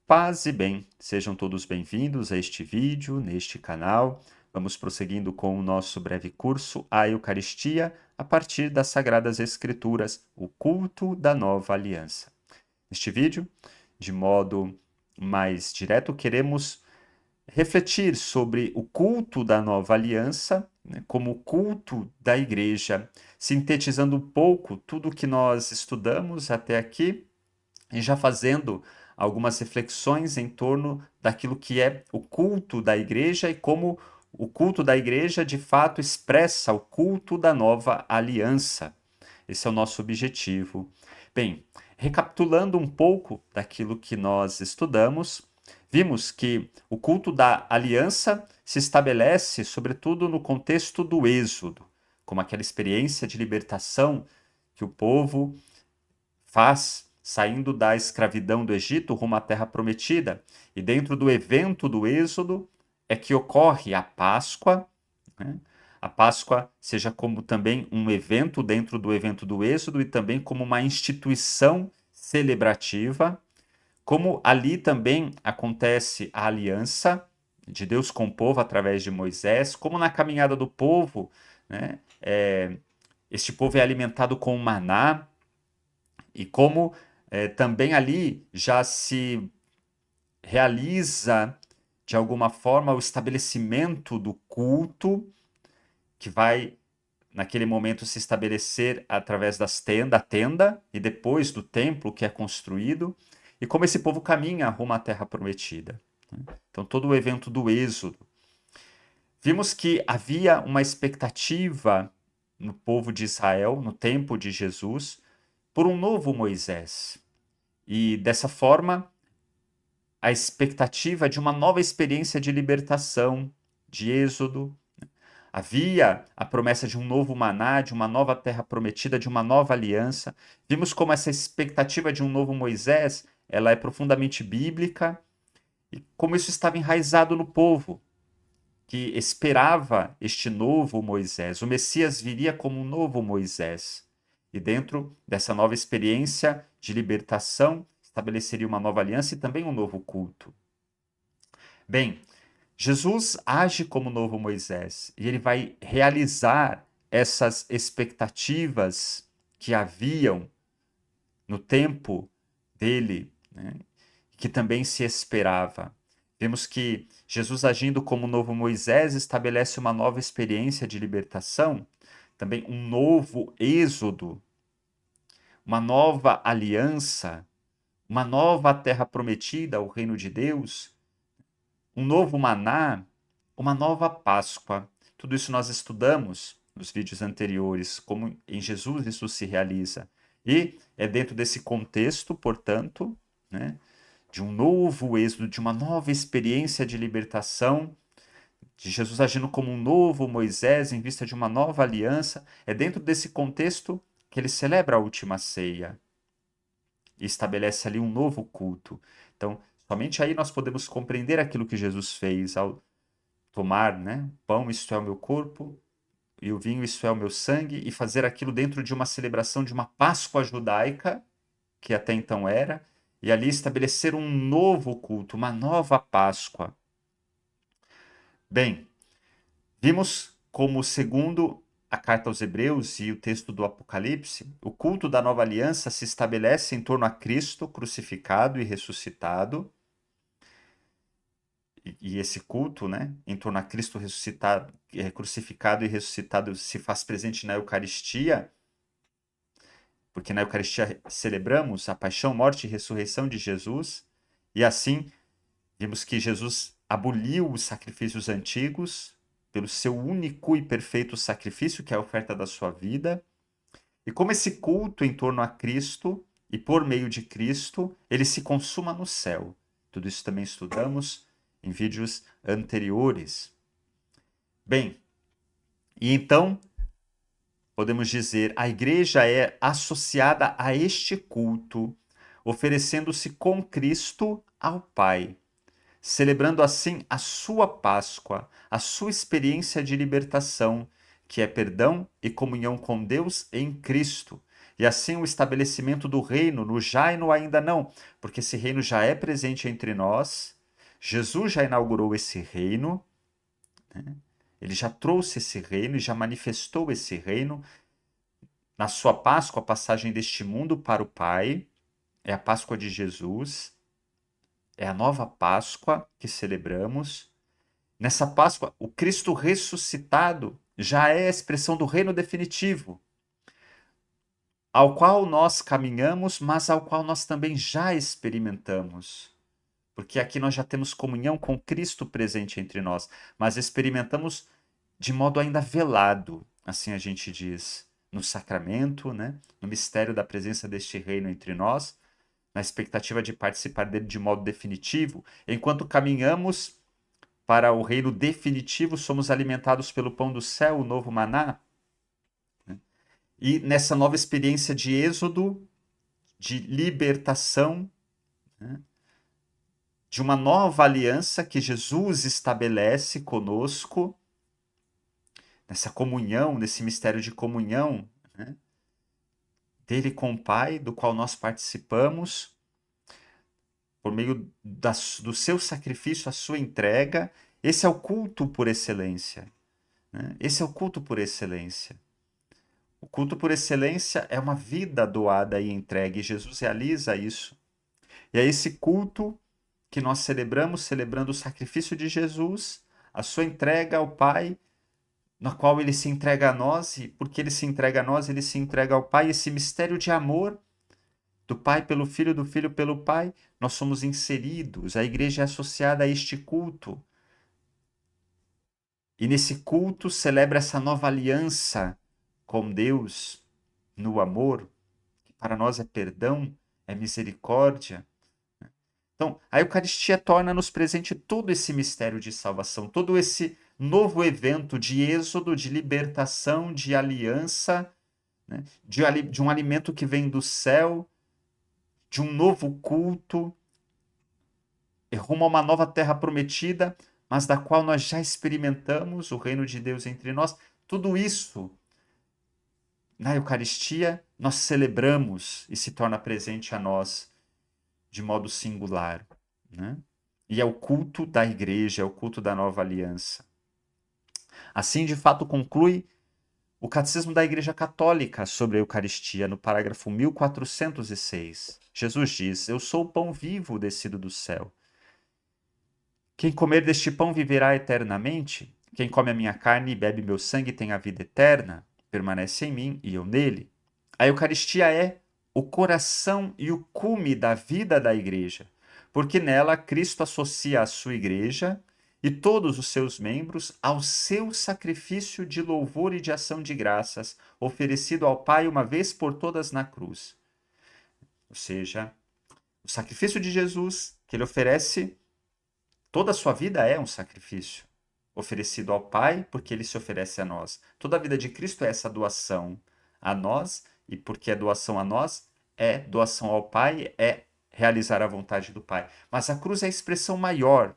Paz e bem, sejam todos bem-vindos a este vídeo, neste canal. Vamos prosseguindo com o nosso breve curso A Eucaristia a partir das Sagradas Escrituras, o culto da nova aliança. Neste vídeo, de modo mais direto, queremos refletir sobre o culto da nova aliança, como o culto da igreja, sintetizando um pouco tudo o que nós estudamos até aqui e já fazendo algumas reflexões em torno daquilo que é o culto da igreja e como o culto da igreja de fato expressa o culto da nova aliança. Esse é o nosso objetivo. Bem, recapitulando um pouco daquilo que nós estudamos, vimos que o culto da aliança se estabelece sobretudo no contexto do Êxodo, como aquela experiência de libertação que o povo faz saindo da escravidão do Egito rumo à Terra Prometida. E dentro do evento do Êxodo é que ocorre a Páscoa, né? A Páscoa seja como também um evento dentro do evento do Êxodo e também como uma instituição celebrativa, como ali também acontece a aliança de Deus com o povo através de Moisés, como na caminhada do povo, né? Este povo é alimentado com o maná, e como também ali já se realiza, de alguma forma, o estabelecimento do culto, que vai, naquele momento, se estabelecer através da tenda, e depois do templo que é construído, e como esse povo caminha rumo à Terra Prometida. Então, todo o evento do Êxodo. Vimos que havia uma expectativa no povo de Israel, no tempo de Jesus, por um novo Moisés. E dessa forma, a expectativa de uma nova experiência de libertação, de êxodo. Havia a promessa de um novo maná, de uma nova terra prometida, de uma nova aliança. Vimos como essa expectativa de um novo Moisés, ela é profundamente bíblica e como isso estava enraizado no povo, que esperava este novo Moisés. O Messias viria como um novo Moisés. E dentro dessa nova experiência de libertação, estabeleceria uma nova aliança e também um novo culto. Bem, Jesus age como novo Moisés e ele vai realizar essas expectativas que haviam no tempo dele, né, que também se esperava. Vemos que Jesus, agindo como novo Moisés, estabelece uma nova experiência de libertação, também um novo êxodo, uma nova aliança, uma nova terra prometida, o reino de Deus, um novo maná, uma nova Páscoa. Tudo isso nós estudamos nos vídeos anteriores, como em Jesus isso se realiza. E é dentro desse contexto, portanto, né, de um novo êxodo, de uma nova experiência de libertação, de Jesus agindo como um novo Moisés em vista de uma nova aliança, é dentro desse contexto que ele celebra a última ceia e estabelece ali um novo culto. Então, somente aí nós podemos compreender aquilo que Jesus fez ao tomar, né, pão, isto é o meu corpo, e o vinho, isto é o meu sangue, e fazer aquilo dentro de uma celebração de uma Páscoa judaica, que até então era, e ali estabelecer um novo culto, uma nova Páscoa. Bem, vimos como, segundo a carta aos Hebreus e o texto do Apocalipse, o culto da nova aliança se estabelece em torno a Cristo crucificado e ressuscitado. E esse culto, né, em torno a Cristo ressuscitado, crucificado e ressuscitado se faz presente na Eucaristia, porque na Eucaristia celebramos a paixão, morte e ressurreição de Jesus, e assim vimos que Jesus aboliu os sacrifícios antigos pelo seu único e perfeito sacrifício, que é a oferta da sua vida. E como esse culto em torno a Cristo e por meio de Cristo, ele se consuma no céu. Tudo isso também estudamos em vídeos anteriores. Bem, e então podemos dizer, a igreja é associada a este culto, oferecendo-se com Cristo ao Pai, celebrando assim a sua Páscoa, a sua experiência de libertação, que é perdão e comunhão com Deus em Cristo. e assim o estabelecimento do reino no já e no ainda não, porque esse reino já é presente entre nós, Jesus já inaugurou esse reino, né? Ele já trouxe esse reino e já manifestou esse reino na sua Páscoa, a passagem deste mundo para o Pai, é a Páscoa de Jesus, é a nova Páscoa que celebramos. Nessa Páscoa, o Cristo ressuscitado já é a expressão do reino definitivo, ao qual nós caminhamos, mas ao qual nós também já experimentamos. Porque aqui nós já temos comunhão com Cristo presente entre nós, mas experimentamos de modo ainda velado, assim a gente diz, no sacramento, né? No mistério da presença deste reino entre nós, na expectativa de participar dele de modo definitivo, enquanto caminhamos para o reino definitivo, somos alimentados pelo pão do céu, o novo maná, né? E nessa nova experiência de êxodo, de libertação, né? De uma nova aliança que Jesus estabelece conosco, nessa comunhão, nesse mistério de comunhão, né? Dele com o Pai, do qual nós participamos, por meio do seu sacrifício, a sua entrega. Esse é o culto por excelência, né? Esse é o culto por excelência. O culto por excelência é uma vida doada e entregue, e Jesus realiza isso. E é esse culto que nós celebramos, celebrando o sacrifício de Jesus, a sua entrega ao Pai, na qual ele se entrega a nós, e porque ele se entrega a nós, ele se entrega ao Pai, esse mistério de amor do Pai pelo Filho, do Filho pelo Pai, nós somos inseridos, a igreja é associada a este culto. E nesse culto celebra essa nova aliança com Deus, no amor, que para nós é perdão, é misericórdia. Então, a Eucaristia torna-nos presente todo esse mistério de salvação, todo esse novo evento de êxodo, de libertação, de aliança, né? De um alimento que vem do céu, de um novo culto, rumo a uma nova terra prometida, mas da qual nós já experimentamos o reino de Deus entre nós. Tudo isso, na Eucaristia, nós celebramos e se torna presente a nós de modo singular, né? E é o culto da igreja, é o culto da nova aliança. Assim, de fato, conclui o Catecismo da Igreja Católica sobre a Eucaristia, no parágrafo 1406. Jesus diz: Eu sou o pão vivo descido do céu. Quem comer deste pão viverá eternamente. Quem come a minha carne e bebe meu sangue tem a vida eterna. Permanece em mim e eu nele. A Eucaristia é o coração e o cume da vida da Igreja, porque nela Cristo associa a sua Igreja e todos os seus membros ao seu sacrifício de louvor e de ação de graças, oferecido ao Pai uma vez por todas na cruz. Ou seja, o sacrifício de Jesus, que ele oferece, toda a sua vida é um sacrifício oferecido ao Pai, porque ele se oferece a nós. Toda a vida de Cristo é essa doação a nós, e porque é doação a nós, é doação ao Pai, é realizar a vontade do Pai. Mas a cruz é a expressão maior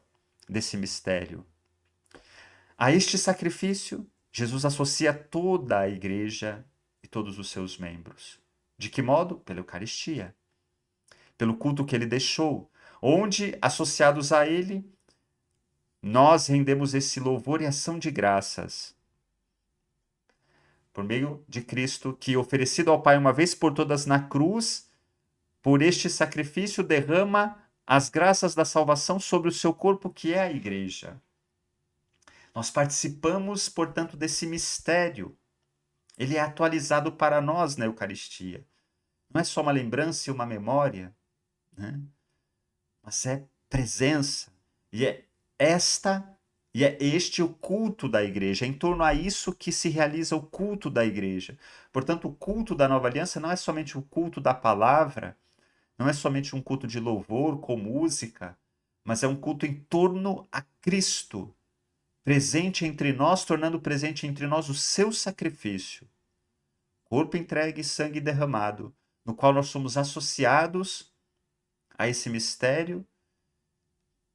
desse mistério. A este sacrifício, Jesus associa toda a igreja e todos os seus membros. De que modo? Pela Eucaristia, pelo culto que ele deixou, onde, associados a ele, nós rendemos esse louvor e ação de graças por meio de Cristo, que, oferecido ao Pai uma vez por todas na cruz, por este sacrifício derrama as graças da salvação sobre o seu corpo, que é a igreja. Nós participamos, portanto, desse mistério. Ele é atualizado para nós na Eucaristia. Não é só uma lembrança e uma memória, né? Mas é presença. E é este o culto da igreja. É em torno a isso que se realiza o culto da igreja. Portanto, o culto da nova aliança não é somente o culto da palavra, não é somente um culto de louvor com música, mas é um culto em torno a Cristo, presente entre nós, tornando presente entre nós o seu sacrifício, corpo entregue e sangue derramado, no qual nós somos associados a esse mistério,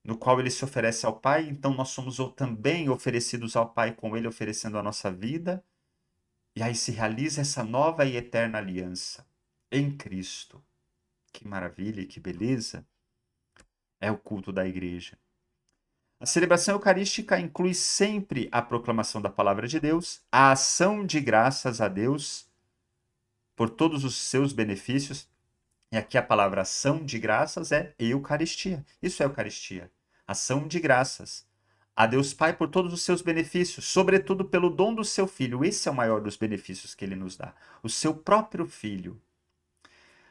no qual ele se oferece ao Pai, então nós somos também oferecidos ao Pai com ele oferecendo a nossa vida, e aí se realiza essa nova e eterna aliança. em Cristo. Que maravilha e que beleza é o culto da igreja. A celebração eucarística inclui sempre a proclamação da palavra de Deus, a ação de graças a Deus por todos os seus benefícios. E aqui a palavra ação de graças é Eucaristia. Isso é Eucaristia. Ação de graças a Deus Pai por todos os seus benefícios, sobretudo pelo dom do seu Filho. Esse é o maior dos benefícios que ele nos dá. O seu próprio Filho.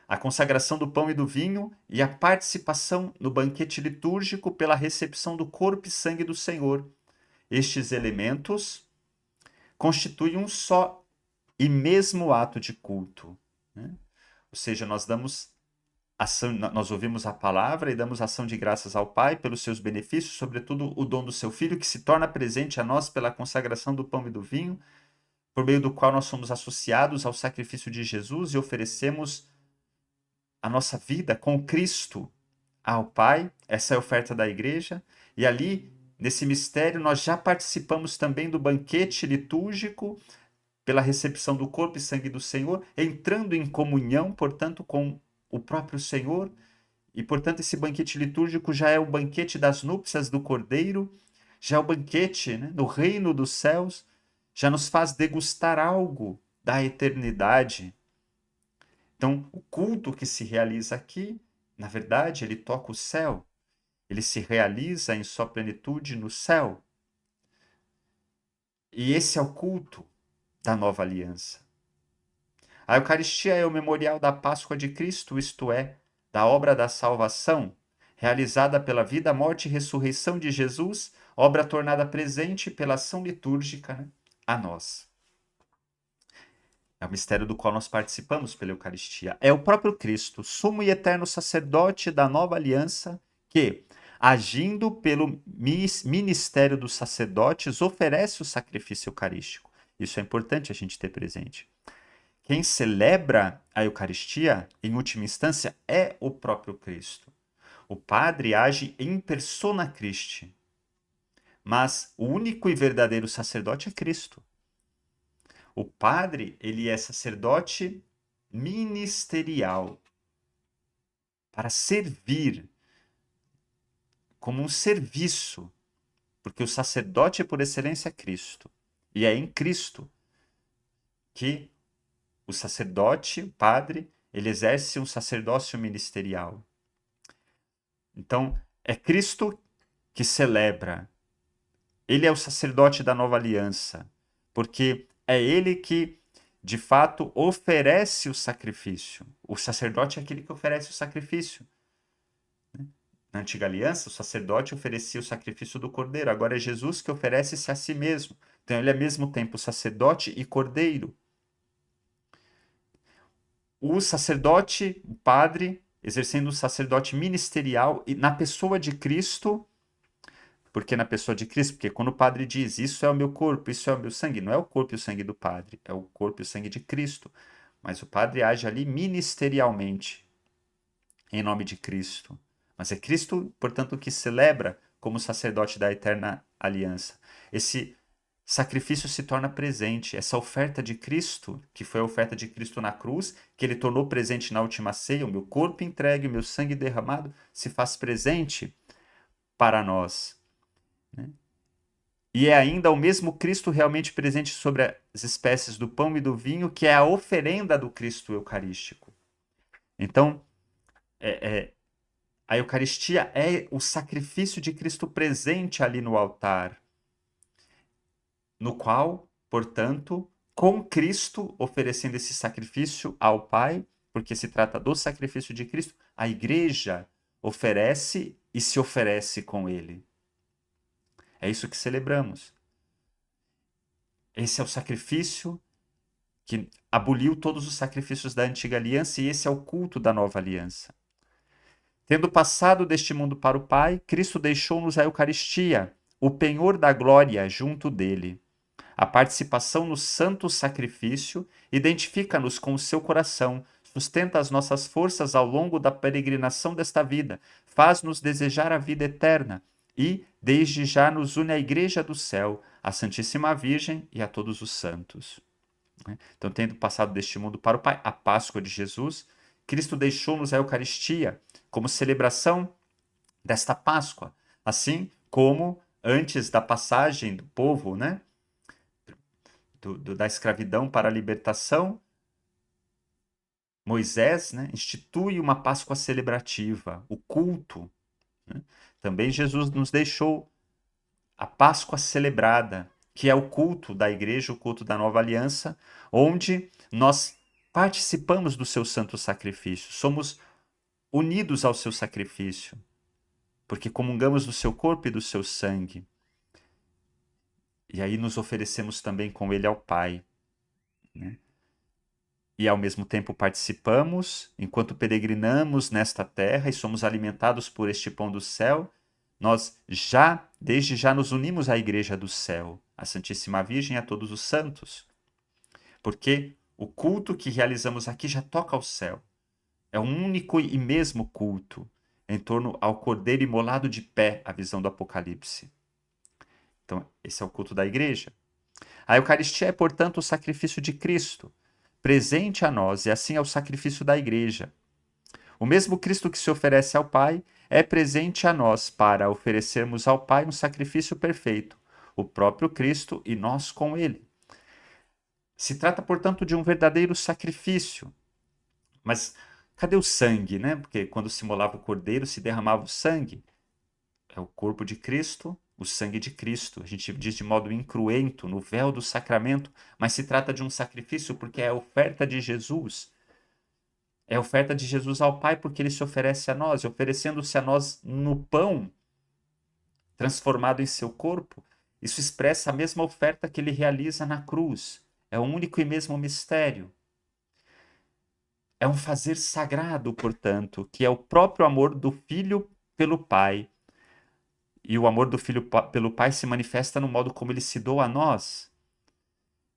A consagração do pão e do vinho e a participação no banquete litúrgico pela recepção do corpo e sangue do Senhor. Estes elementos constituem um só e mesmo ato de culto, né? Ou seja, nós ouvimos a palavra e damos ação de graças ao Pai pelos seus benefícios, sobretudo o dom do seu Filho, que se torna presente a nós pela consagração do pão e do vinho, por meio do qual nós somos associados ao sacrifício de Jesus e oferecemos a nossa vida com Cristo ao Pai. Essa é a oferta da igreja. E ali, nesse mistério, nós já participamos também do banquete litúrgico pela recepção do corpo e sangue do Senhor, entrando em comunhão, portanto, com o próprio Senhor. E, portanto, esse banquete litúrgico já é o banquete das núpcias do Cordeiro, já é o banquete, né, do reino dos céus, já nos faz degustar algo da eternidade. Então, o culto que se realiza aqui, na verdade, ele toca o céu. Ele se realiza em sua plenitude no céu. E esse é o culto da nova aliança. A Eucaristia é o memorial da Páscoa de Cristo, isto é, da obra da salvação, realizada pela vida, morte e ressurreição de Jesus, obra tornada presente pela ação litúrgica, né, a nós. É o mistério do qual nós participamos pela Eucaristia. É o próprio Cristo, sumo e eterno sacerdote da nova aliança, que, agindo pelo ministério dos sacerdotes, oferece o sacrifício eucarístico. Isso é importante a gente ter presente. Quem celebra a Eucaristia, em última instância, é o próprio Cristo. O padre age em persona Christi, mas o único e verdadeiro sacerdote é Cristo. O padre, ele é sacerdote ministerial, para servir, como um serviço, porque o sacerdote por excelência é Cristo. E é em Cristo que o sacerdote, o padre, ele exerce um sacerdócio ministerial. Então, é Cristo que celebra. Ele é o sacerdote da nova aliança, porque é ele que, de fato, oferece o sacrifício. O sacerdote é aquele que oferece o sacrifício. Na antiga aliança, o sacerdote oferecia o sacrifício do cordeiro. Agora é Jesus que oferece-se a si mesmo. Então, ele é ao mesmo tempo sacerdote e cordeiro. O sacerdote, o padre, exercendo o sacerdote ministerial e na pessoa de Cristo. Porque na pessoa de Cristo, porque quando o padre diz, isso é o meu corpo, isso é o meu sangue, não é o corpo e o sangue do padre, é o corpo e o sangue de Cristo. Mas o padre age ali ministerialmente, em nome de Cristo. Mas é Cristo, portanto, que celebra como sacerdote da eterna aliança. Esse sacrifício se torna presente. Essa oferta de Cristo, que foi a oferta de Cristo na cruz, que ele tornou presente na última ceia, o meu corpo entregue, o meu sangue derramado, se faz presente para nós. Né? E é ainda o mesmo Cristo realmente presente sobre as espécies do pão e do vinho, que é a oferenda do Cristo eucarístico. Então, a Eucaristia é o sacrifício de Cristo presente ali no altar, no qual, portanto, com Cristo oferecendo esse sacrifício ao Pai, porque se trata do sacrifício de Cristo, a Igreja oferece e se oferece com Ele. É isso que celebramos. Esse é o sacrifício que aboliu todos os sacrifícios da antiga aliança e esse é o culto da nova aliança. Tendo passado deste mundo para o Pai, Cristo deixou-nos a Eucaristia, o penhor da glória junto dele. A participação no santo sacrifício identifica-nos com o seu coração, sustenta as nossas forças ao longo da peregrinação desta vida, faz-nos desejar a vida eterna e, desde já, nos une à Igreja do céu, à Santíssima Virgem e a todos os santos. né? Então, tendo passado deste mundo para o Pai, a Páscoa de Jesus, Cristo deixou-nos a Eucaristia como celebração desta Páscoa, assim como antes da passagem do povo, né, da escravidão para a libertação, Moisés, né, institui uma Páscoa celebrativa, o culto, né? Também Jesus nos deixou a Páscoa celebrada, que é o culto da igreja, o culto da nova aliança, onde nós participamos do seu santo sacrifício, somos unidos ao seu sacrifício, porque comungamos do seu corpo e do seu sangue. E aí nos oferecemos também com ele ao Pai, né? E ao mesmo tempo participamos, enquanto peregrinamos nesta terra e somos alimentados por este pão do céu, nós desde já nos unimos à Igreja do céu, à Santíssima Virgem e a todos os santos, porque o culto que realizamos aqui já toca ao céu. É um único e mesmo culto em torno ao Cordeiro imolado de pé, a visão do Apocalipse. Então, esse é o culto da Igreja. A Eucaristia é, portanto, o sacrifício de Cristo, presente a nós, e assim é o sacrifício da Igreja. O mesmo Cristo que se oferece ao Pai é presente a nós para oferecermos ao Pai um sacrifício perfeito, o próprio Cristo e nós com ele. Se trata, portanto, de um verdadeiro sacrifício. Mas cadê o sangue, né? Porque quando se imolava o cordeiro, se derramava o sangue. É o corpo de Cristo, o sangue de Cristo. A gente diz de modo incruento, no véu do sacramento, mas se trata de um sacrifício porque é a oferta de Jesus. É a oferta de Jesus ao Pai porque ele se oferece a nós, oferecendo-se a nós no pão transformado em seu corpo. Isso expressa a mesma oferta que ele realiza na cruz. É o único e mesmo mistério. É um fazer sagrado, portanto, que é o próprio amor do Filho pelo Pai. E o amor do Filho pelo Pai se manifesta no modo como ele se doa a nós,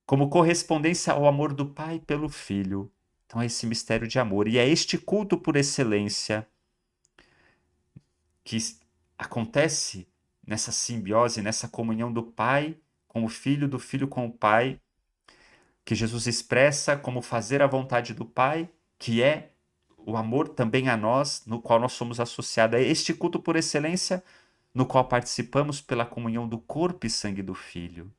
como correspondência ao amor do Pai pelo Filho. Então é esse mistério de amor. E é este culto por excelência que acontece nessa simbiose, nessa comunhão do Pai com o Filho, do Filho com o Pai, que Jesus expressa como fazer a vontade do Pai, que é o amor também a nós, no qual nós somos associados. É este culto por excelência no qual participamos pela comunhão do corpo e sangue do Filho.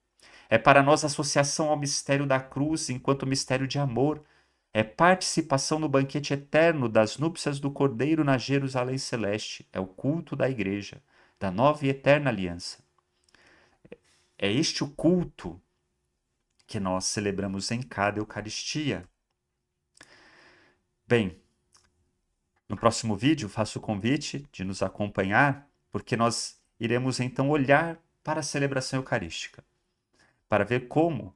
É para nós associação ao mistério da cruz enquanto mistério de amor. É participação no banquete eterno das núpcias do Cordeiro na Jerusalém Celeste. É o culto da Igreja, da nova e eterna aliança. É este o culto que nós celebramos em cada Eucaristia. Bem, no próximo vídeo faço o convite de nos acompanhar, porque nós iremos então olhar para a celebração eucarística, para ver como,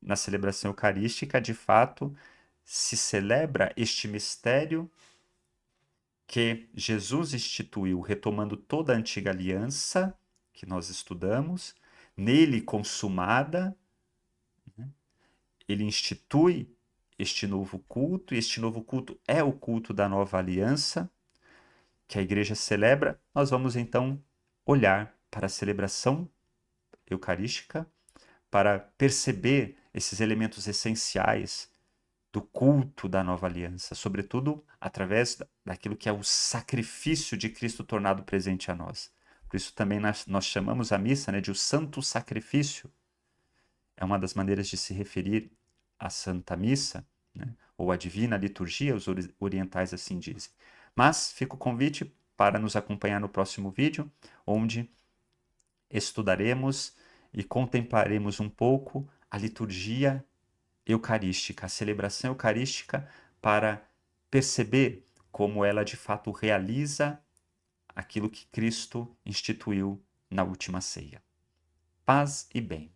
na celebração eucarística, de fato, se celebra este mistério que Jesus instituiu, retomando toda a antiga aliança que nós estudamos, nele consumada, né? Ele institui este novo culto, e este novo culto é o culto da nova aliança que a igreja celebra. Nós vamos então olhar para a celebração eucarística para perceber esses elementos essenciais do culto da nova aliança, sobretudo através daquilo que é o sacrifício de Cristo tornado presente a nós. Por isso também nós chamamos a missa, né, de o santo sacrifício. É uma das maneiras de se referir à Santa Missa, né, ou à Divina Liturgia, os orientais assim dizem. Mas fica o convite para nos acompanhar no próximo vídeo, onde estudaremos e contemplaremos um pouco a liturgia eucarística, a celebração eucarística, para perceber como ela de fato realiza aquilo que Cristo instituiu na última ceia. Paz e bem.